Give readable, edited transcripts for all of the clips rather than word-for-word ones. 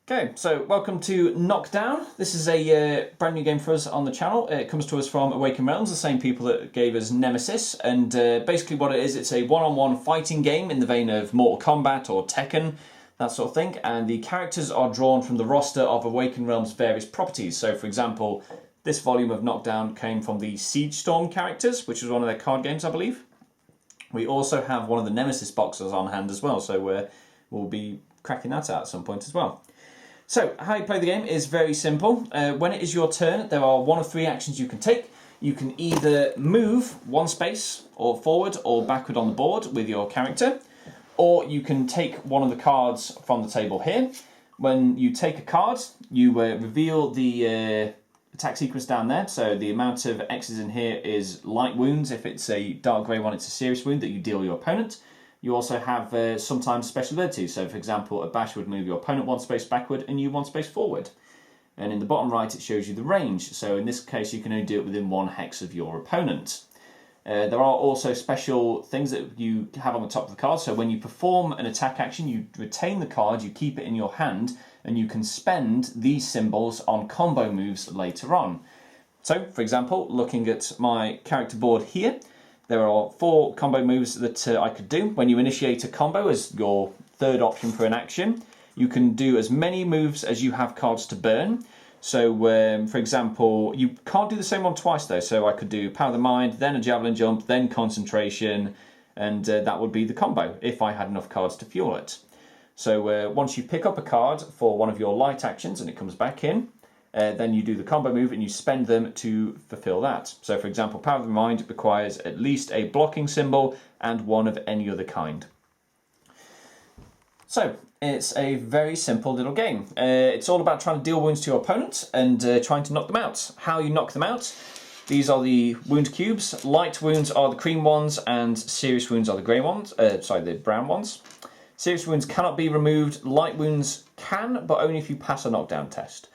Okay, so welcome to Knockdown. This is a brand new game for us on the channel. It comes to us from Awaken Realms, the same people that gave us Nemesis. And basically what it is, it's a one-on-one fighting game in the vein of Mortal Kombat or Tekken, that sort of thing. And the characters are drawn from the roster of Awaken Realms' various properties. So for example, this volume of Knockdown came from the Siege Storm characters, which was one of their card games, I believe. We also have one of the Nemesis boxes on hand as well, so we'll be cracking that out at some point as well. So, how you play the game is very simple. When it is your turn, there are one of three actions you can take. You can either move one space, or forward or backward on the board with your character, or you can take one of the cards from the table here. When you take a card, you reveal the attack sequence down there. So the amount of X's in here is light wounds. If it's a dark grey one, it's a serious wound that you deal your opponent. You also have sometimes special abilities. So, for example, a bash would move your opponent one space backward and you one space forward. And in the bottom right, it shows you the range. So in this case, you can only do it within one hex of your opponent. There are also special things that you have on the top of the card. So when you perform an attack action, you retain the card, you keep it in your hand, and you can spend these symbols on combo moves later on. So, for example, looking at my character board here, there are 4 combo moves that I could do. When you initiate a combo as your third option for an action, you can do as many moves as you have cards to burn. So, for example, you can't do the same one twice though. So I could do Power of the Mind, then a Javelin Jump, then Concentration, and that would be the combo if I had enough cards to fuel it. So once you pick up a card for one of your light actions and it comes back in, then you do the combo move and you spend them to fulfill that. So for example, Power of the Mind requires at least a blocking symbol and one of any other kind. So it's a very simple little game. It's all about trying to deal wounds to your opponent and trying to knock them out. How you knock them out? These are the wound cubes. Light wounds are the cream ones and serious wounds are the grey ones. The brown ones. Serious wounds cannot be removed. Light wounds can, but only if you pass a knockdown test.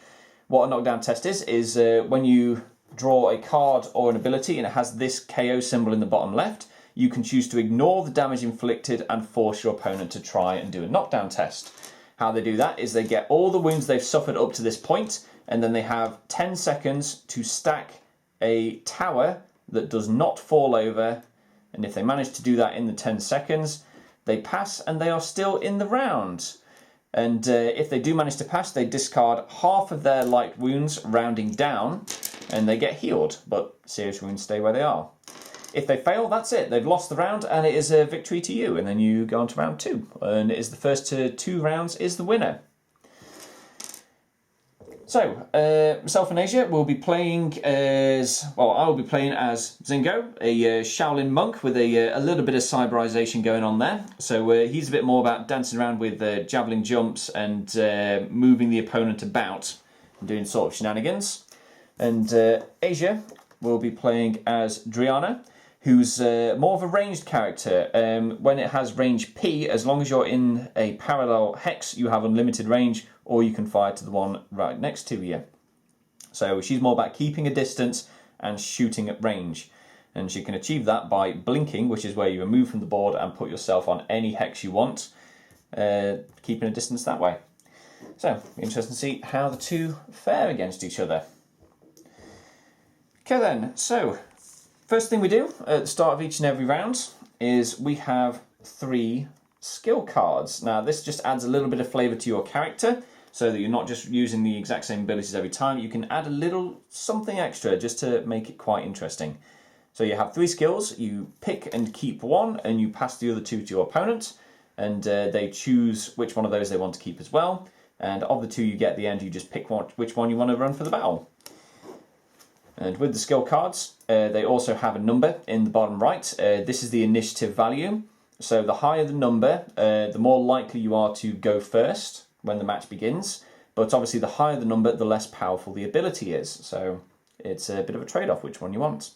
What a knockdown test is when you draw a card or an ability and it has this KO symbol in the bottom left, you can choose to ignore the damage inflicted and force your opponent to try and do a knockdown test. How they do that is they get all the wounds they've suffered up to this point, and then they have 10 seconds to stack a tower that does not fall over, and if they manage to do that in the 10 seconds, they pass and they are still in the round. And if they do manage to pass, they discard half of their light wounds, rounding down, and they get healed, but serious wounds stay where they are. If they fail, that's it. They've lost the round, and it is a victory to you. And then you go on to round 2, and it is the first to 2 rounds is the winner. So, myself and Asia will be playing as, well, I will be playing as Xin'Go, a Shaolin monk with a little bit of cyberization going on there. So he's a bit more about dancing around with javelin jumps and moving the opponent about and doing sort of shenanigans. And Asia will be playing as Driana, who's more of a ranged character. When it has range P, as long as you're in a parallel hex, you have unlimited range, or you can fire to the one right next to you. So she's more about keeping a distance and shooting at range. And she can achieve that by blinking, which is where you remove from the board and put yourself on any hex you want, keeping a distance that way. So, interesting to see how the two fare against each other. Okay then, so first thing we do at the start of each and every round is we have 3 skill cards. Now this just adds a little bit of flavour to your character so that you're not just using the exact same abilities every time. You can add a little something extra just to make it quite interesting. So you have 3 skills, you pick and keep one and you pass the other 2 to your opponent, and they choose which one of those they want to keep as well. And of the 2 you get at the end, you just pick which one you want to run for the battle. And with the skill cards, they also have a number in the bottom right. This is the initiative value. So the higher the number, the more likely you are to go first when the match begins. But obviously the higher the number, the less powerful the ability is. So it's a bit of a trade-off which one you want.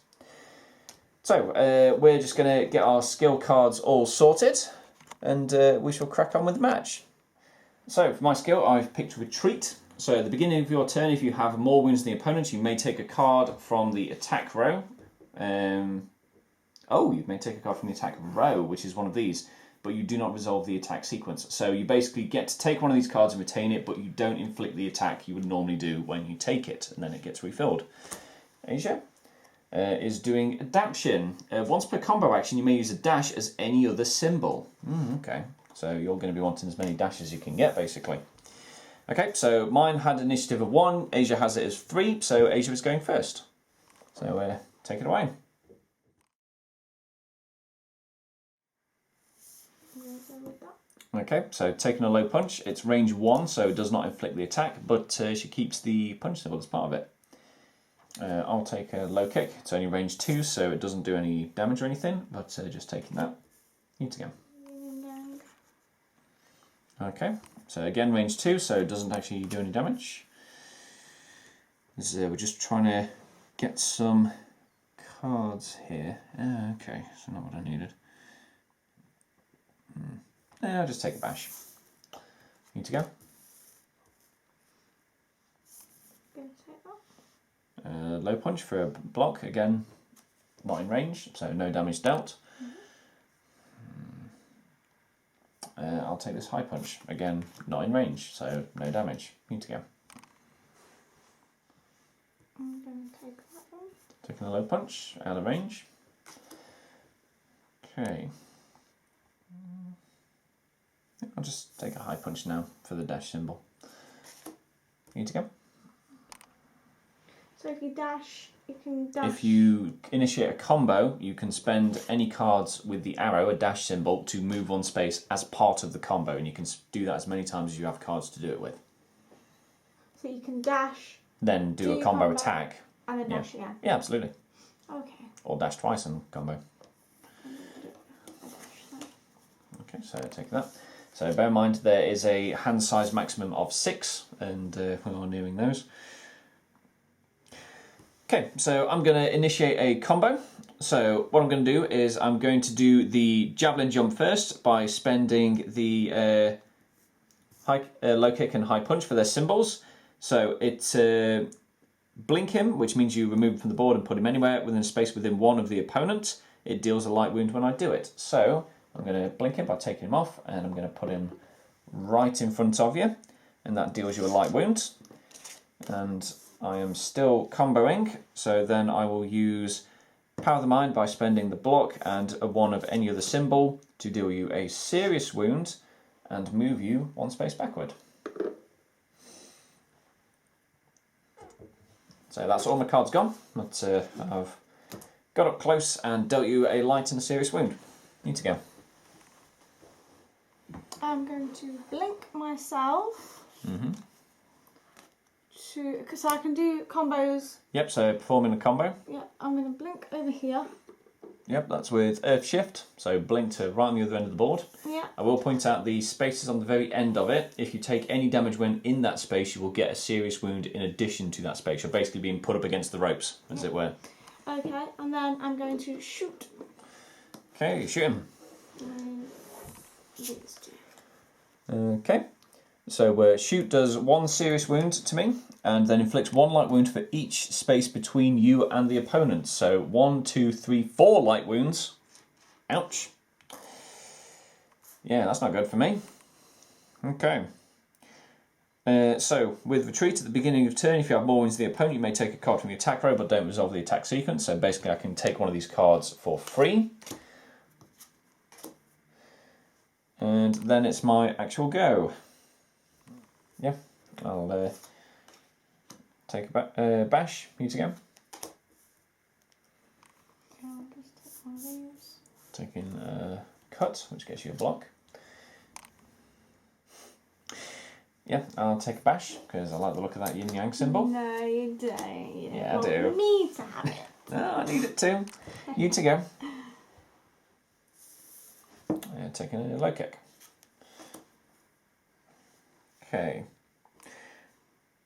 So we're just going to get our skill cards all sorted, and we shall crack on with the match. So for my skill, I've picked Retreat. So at the beginning of your turn, if you have more wounds than the opponent, you may take a card from the attack row. You may take a card from the attack row, which is one of these. but you do not resolve the attack sequence. So you basically get to take one of these cards and retain it, but you don't inflict the attack you would normally do when you take it, and then it gets refilled. Asia is doing Adaption. Once per combo action, you may use a dash as any other symbol. Okay, so you're going to be wanting as many dashes as you can get, basically. Okay, so mine had initiative of 1, Asia has it as 3, so Asia is going first. So take it away. Okay, so taking a low punch, it's range 1, so it does not inflict the attack, but she keeps the punch symbol as part of it. I'll take a low kick, it's only range 2, so it doesn't do any damage or anything, but just taking that. You to go. Okay, so again range 2, so it doesn't actually do any damage. We're just trying to get some cards here. Okay, so not what I needed. I'll just take a bash. Need to go. Low punch for a block, again not in range, so no damage dealt. I'll take this high punch, again not in range, so no damage. Need to go. I'm going to take that one. Taking a low punch, out of range. Okay. I'll just take a high punch now for the dash symbol. Need to go. So if you dash, you can dash. If you initiate a combo, you can spend any cards with the arrow, a dash symbol, to move one space as part of the combo, and you can do that as many times as you have cards to do it with. So you can dash. Then do a combo attack. And a dash again. Yeah, absolutely. Okay. Or dash twice and combo. Okay, so take that. So bear in mind there is a hand size maximum of 6, and we are nearing those. Okay, so I'm going to initiate a combo. So what I'm going to do is I'm going to do the javelin jump first by spending the low kick and high punch for their symbols. So it's blink him, which means you remove him from the board and put him anywhere within a space within 1 of the opponent. It deals a light wound when I do it. So I'm going to blink him by taking him off, and I'm going to put him right in front of you, and that deals you a light wound. And I am still comboing, so then I will use Power of the Mind by spending the block and a 1 of any other symbol to deal you a serious wound and move you 1 space backward. So that's all my cards gone, but I've got up close and dealt you a light and a serious wound. Need to go. I'm going to blink myself. Because I can do combos. Yep, so performing a combo. Yeah, I'm going to blink over here. Yep, that's with Earth Shift, so blink to right on the other end of the board. Yeah. I will point out the spaces on the very end of it. If you take any damage when in that space, you will get a serious wound in addition to that space. You're basically being put up against the ropes, as it were. Okay, and then I'm going to shoot. Okay, you shoot him. These two. Okay, so shoot does 1 serious wound to me, and then inflicts 1 light wound for each space between you and the opponent. So 1, 2, 3, 4 light wounds. Ouch. Yeah, that's not good for me. Okay. So with retreat at the beginning of turn, if you have more wounds than the opponent, you may take a card from the attack row, but don't resolve the attack sequence. So basically I can take one of these cards for free. And then it's my actual go. Yeah, I'll take a bash. You to go. Okay, I'll just take one of these. Taking a cut, which gets you a block. Yeah, I'll take a bash, because I like the look of that yin yang symbol. No, you don't. You Yeah, I want do. me to have it. No, I need it too. You to go. Taking a low kick. Okay.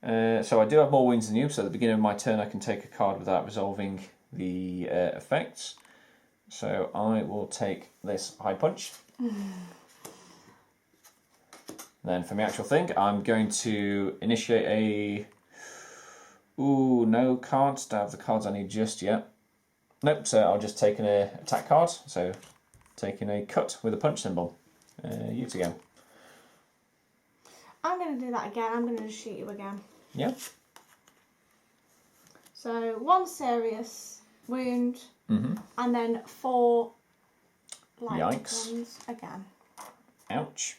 So I do have more wounds than you, so at the beginning of my turn I can take a card without resolving the effects. So I will take this high punch. Then for my actual thing, I'm going to initiate a... Ooh, no cards. Don't have the cards I need just yet. Nope, so I'll just take an attack card. So taking a cut with a punch symbol. You to go. I'm going to do that again. I'm going to shoot you again. Yeah. So 1 serious wound, Mm-hmm. and then 4 light Yikes. ones again. Ouch.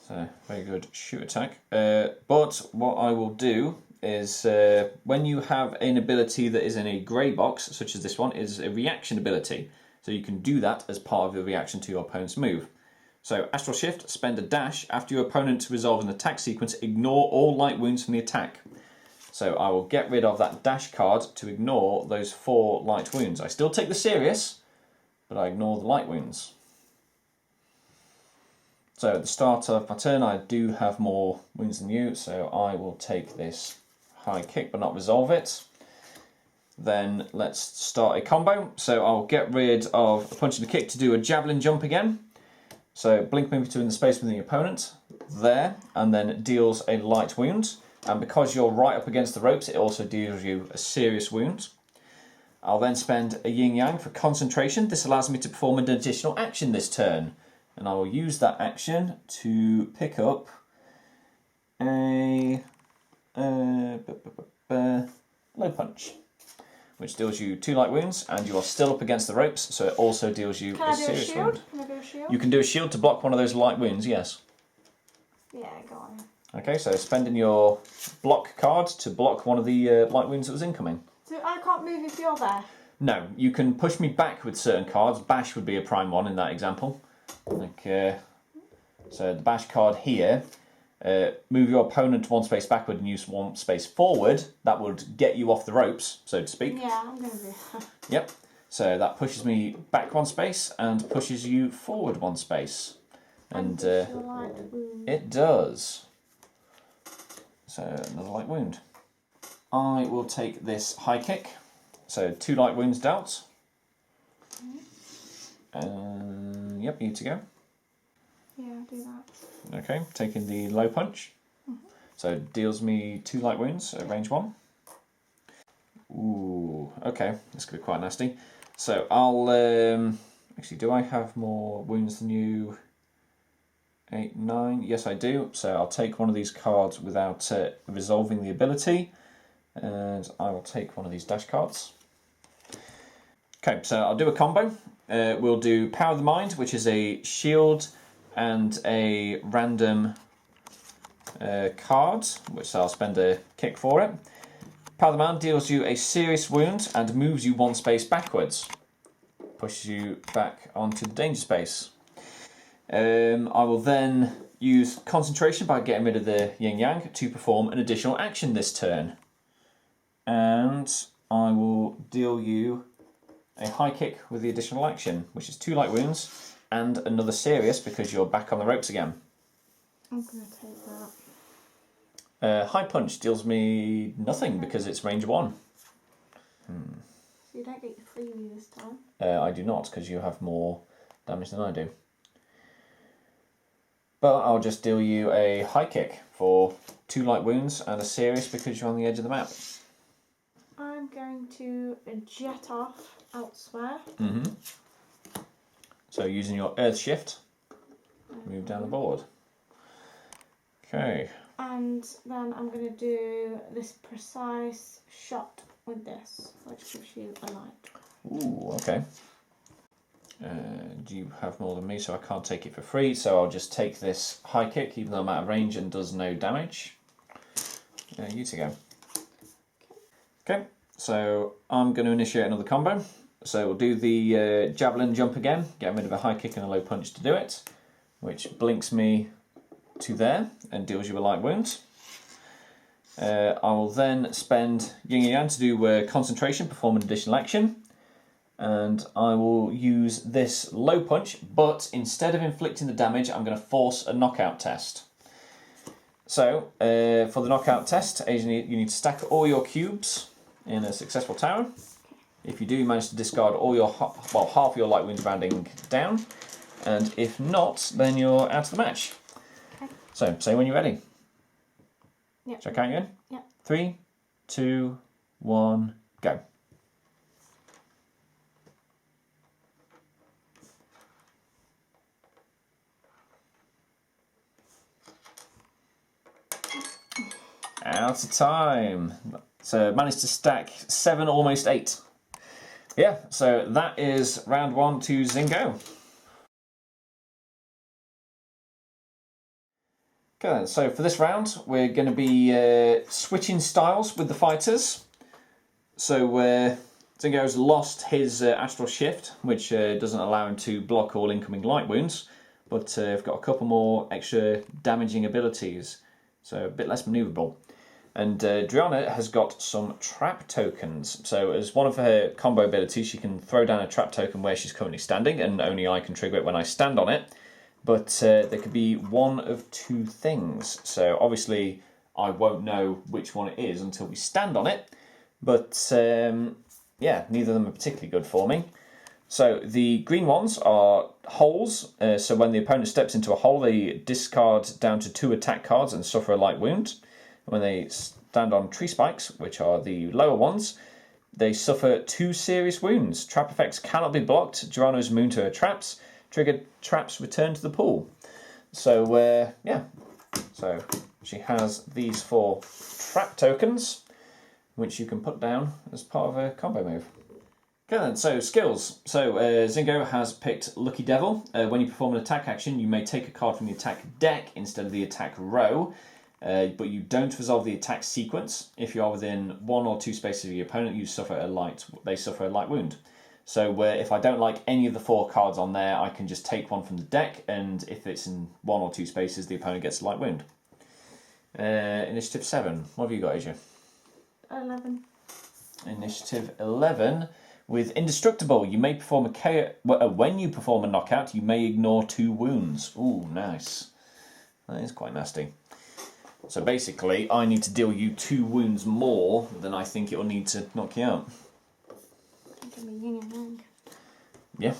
So, very good shoot attack. But what I will do is, when you have an ability that is in a grey box, such as this one, is a reaction ability. So you can do that as part of your reaction to your opponent's move. So, Astral Shift, spend a dash. After your opponent resolves an attack sequence, ignore all light wounds from the attack. So I will get rid of that dash card to ignore those 4 light wounds. I still take the serious, but I ignore the light wounds. So at the start of my turn, I do have more wounds than you, so I will take this high kick but not resolve it. Then let's start a combo. So I'll get rid of a punch and a kick to do a javelin jump again. So blink move to in the space within the opponent, there, and then it deals a light wound. And because you're right up against the ropes, it also deals you a serious wound. I'll then spend a yin yang for concentration. This allows me to perform an additional action this turn. And I will use that action to pick up a low punch, which deals you 2 light wounds, and you are still up against the ropes, so it also deals you a serious wound. Can I do a shield? You can do a shield to block one of those light wounds, yes. Yeah, go on. Okay, so spending your block card to block one of the light wounds that was incoming. So I can't move if you're there? No, you can push me back with certain cards. Bash would be a prime one in that example. So the bash card here, move your opponent 1 space backward and use 1 space forward. That would get you off the ropes, so to speak. Yeah, I'm going to do that. Yep. So that pushes me back 1 space and pushes you forward 1 space. And it does. So another light wound. I will take this high kick. So 2 light wounds dealt. Yep, you to go. Yeah, do that. Okay, taking the low punch. So deals me 2 light wounds at range 1. Ooh, okay, this could be quite nasty. So I'll actually, do I have more wounds than you? 8, 9. Yes, I do. So I'll take one of these cards without resolving the ability, and I will take one of these dash cards. Okay, so I'll do a combo. We'll do Power of the Mind, which is a shield and a random card, which I'll spend a kick for it. Power of the Mind deals you a serious wound and moves you 1 space backwards. Pushes you back onto the danger space. I will then use concentration by getting rid of the yin yang to perform an additional action this turn. And I will deal you a high kick with the additional action, which is 2 light wounds and another serious because you're back on the ropes again. I'm going to take that. High punch deals me nothing because it's range 1. So you don't get your freebie this time? I do not, because you have more damage than I do. But I'll just deal you a high kick for 2 light wounds and a serious because you're on the edge of the map. I'm going to jet off elsewhere. So using your Earth Shift, move down the board. Okay. And then I'm going to do this precise shot with this, which gives you a light. Ooh, okay. You have more than me, so I can't take it for free, so I'll just take this high kick, even though I'm out of range and does no damage. You to go. Okay, so I'm going to initiate another combo. So we'll do the javelin jump again, get rid of a high kick and a low punch to do it, which blinks me to there and deals you a light wound. I will then spend yin and yang to do concentration, perform an additional action. And I will use this low punch, but instead of inflicting the damage, I'm going to force a knockout test. So, for the knockout test, you need to stack all your cubes in a successful tower. If you do, you manage to discard all your half your light wounds rounding down, and if not, then you're out of the match. Okay. So, say when you're ready. Yep. Shall I count again? Yep. 3, 2, 1, go. Out of time. So managed to stack 7, almost 8. Yeah, so that is round 1 to Xin'Go. Okay then, so for this round we're going to be switching styles with the fighters. So Xin'Go's lost his Astral Shift, which doesn't allow him to block all incoming light wounds, but I've got a couple more extra damaging abilities, so a bit less manoeuvrable. And Driana has got some trap tokens. So as one of her combo abilities, she can throw down a trap token where she's currently standing, and only I can trigger it when I stand on it. But there could be one of 2 things. So obviously I won't know which one it is until we stand on it. But yeah, neither of them are particularly good for me. So the green ones are holes. So when the opponent steps into a hole, they discard down to 2 attack cards and suffer a light wound. When they stand on tree spikes, which are the lower ones, they suffer 2 serious wounds. Trap effects cannot be blocked. Driana is immune to her traps. Triggered traps return to the pool. So yeah, so she has these 4 trap tokens, which you can put down as part of a combo move. Okay then, so skills. So Xin'Go has picked Lucky Devil. When you perform an attack action, you may take a card from the attack deck instead of the attack row. But you don't resolve the attack sequence. If you are within 1 or 2 spaces of your opponent, they suffer a light wound. So if I don't like any of the 4 cards on there, I can just take one from the deck, and if it's in 1 or 2 spaces, the opponent gets a light wound. Initiative 7. What have you got, Asia? 11. Initiative 11. With Indestructible, you may perform when you perform a knockout, you may ignore 2 wounds. Ooh, nice. That is quite nasty. So basically, I need to deal you 2 wounds more than I think it will need to knock you out. Give me yin and yang. Yeah.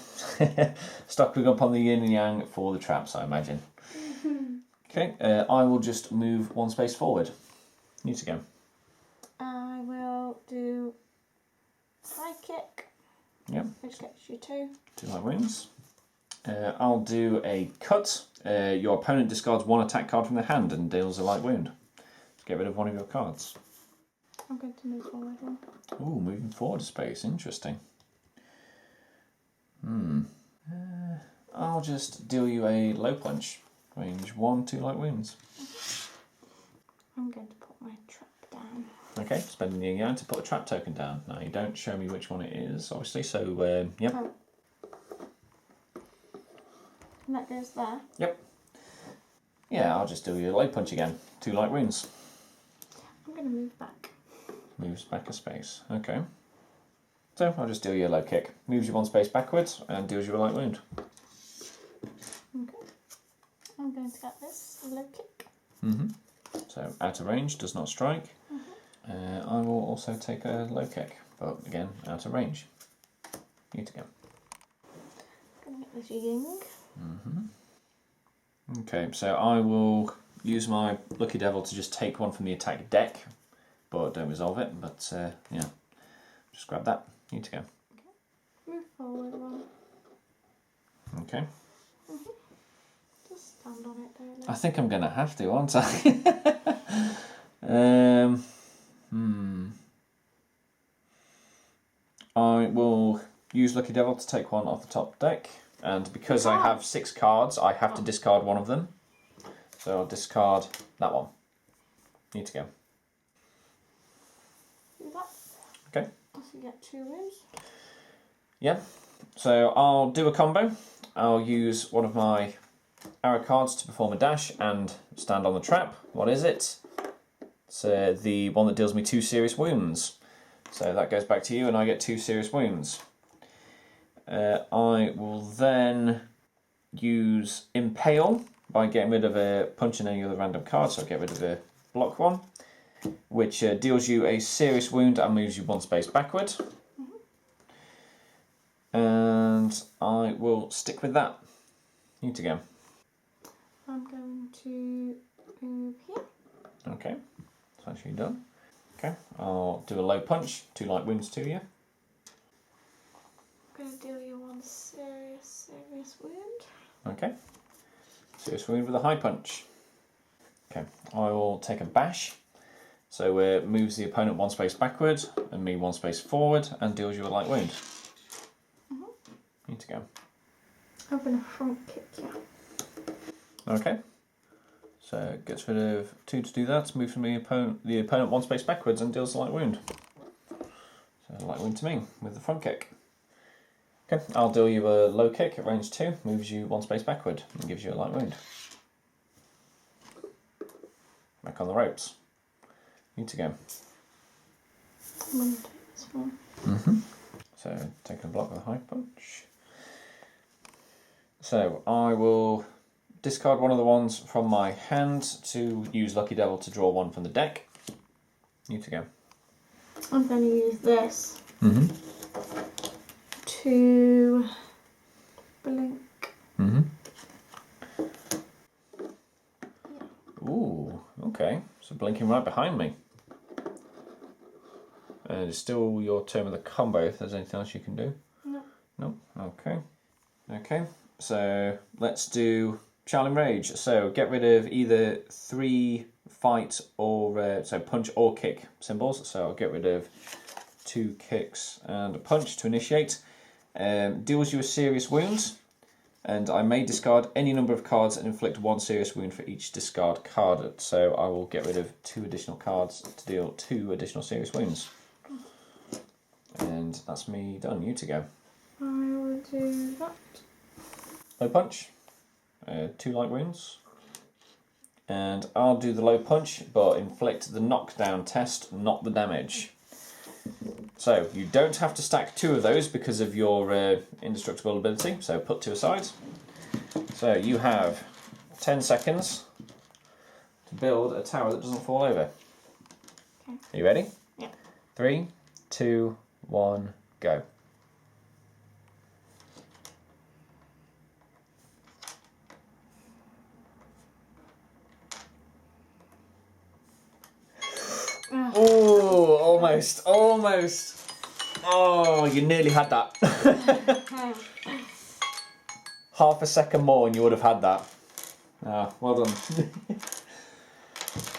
Stocking up on the yin and yang for the traps, I imagine. Okay, I will just move 1 space forward. You to go. I will do high kick. Yep. Which gets you 2. 2 light wounds. I'll do a cut. Your opponent discards 1 attack card from their hand and deals a light wound. Just get rid of one of your cards. I'm going to move forward 1. Ooh, moving forward a space. Interesting. I'll just deal you a low punch. Range 1, 2 light wounds. I'm going to put my trap down. Okay, spending the yin to put a trap token down. Now you don't show me which one it is, obviously, so yep. Oh. And that goes there. Yep. Yeah, I'll just do you a low punch again. 2 light wounds. I'm going to move back. Moves back a space. Okay. So I'll just deal you a low kick. Moves you 1 space backwards and deals you a light wound. Okay. I'm going to get this low kick. So out of range, does not strike. I will also take a low kick, but again, out of range. You to go. Going to get this yin. Okay, so I will use my Lucky Devil to just take 1 from the attack deck, but don't resolve it, but yeah, just grab that, you to go. Okay. Move forward 1. Okay. Just stand on it, don't I think I'm going to have to, aren't I? I will use Lucky Devil to take 1 off the top deck. And because I have 6 cards, I have to discard 1 of them. So I'll discard that one. Need to go. Do that. Okay. So you get 2 wounds. Yeah. So I'll do a combo. I'll use one of my arrow cards to perform a dash and stand on the trap. What is it? It's the one that deals me 2 serious wounds. So that goes back to you and I get 2 serious wounds. I will then use Impale by getting rid of a punch in any other random card, so I'll get rid of the block one, which deals you a serious wound and moves you 1 space backward. And I will stick with that. You to go. I'm going to move here. Okay, that's actually done. Okay, I'll do a low punch, 2 light wounds to you. I'm going to deal you 1 serious wound. Okay. Serious wound with a high punch. Okay, I will take a bash So moves the opponent 1 space backward and me 1 space forward and deals you a light wound. Need to go. Open a front kick, yeah. Okay. So gets rid of 2 to do that. Moves from the opponent 1 space backwards and deals a light wound. So light wound to me with the front kick. Okay, I'll deal you a low kick at range 2. Moves you 1 space backward and gives you a light wound. Back on the ropes. Need to go. I'm going to take this one. So taking a block with a high punch. So I will discard one of the ones from my hand to use Lucky Devil to draw 1 from the deck. Need to go. I'm going to use this to blink. Ooh, okay. So blinking right behind me. And it's still your turn with a combo if there's anything else you can do. No. No? Okay. Okay, so let's do Charling Rage. So get rid of either 3 fight or so punch or kick symbols. So I'll get rid of 2 kicks and a punch to initiate. Deals you a serious wound, and I may discard any number of cards and inflict 1 serious wound for each discard carded. So I will get rid of 2 additional cards to deal 2 additional serious wounds. And that's me done. You to go. I will do that. Low punch. 2 light wounds. And I'll do the low punch, but inflict the knockdown test, not the damage. So you don't have to stack 2 of those because of your indestructible ability, so put 2 aside. So you have 10 seconds to build a tower that doesn't fall over. Okay. Are you ready? Yeah. 3, 2, 1, go. Oh, almost, almost. Oh, you nearly had that. Half a second more and you would have had that. Ah, well done.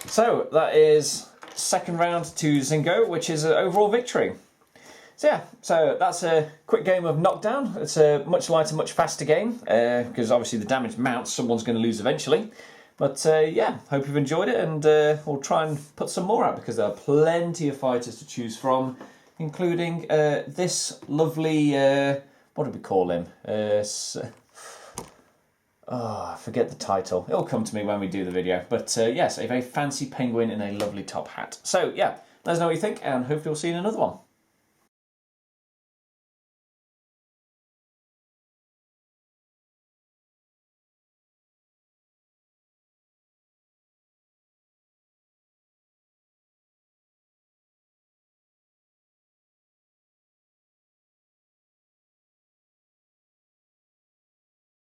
So, that is second round to Xin'Go, which is an overall victory. So yeah, so that's a quick game of Knockdown. It's a much lighter, much faster game, because obviously the damage mounts, someone's going to lose eventually. But yeah, hope you've enjoyed it, and we'll try and put some more out, because there are plenty of fighters to choose from, including this lovely, what do we call him? I forget the title. It'll come to me when we do the video. But yes, a very fancy penguin in a lovely top hat. So yeah, let us know what you think, and hopefully we'll see you in another one.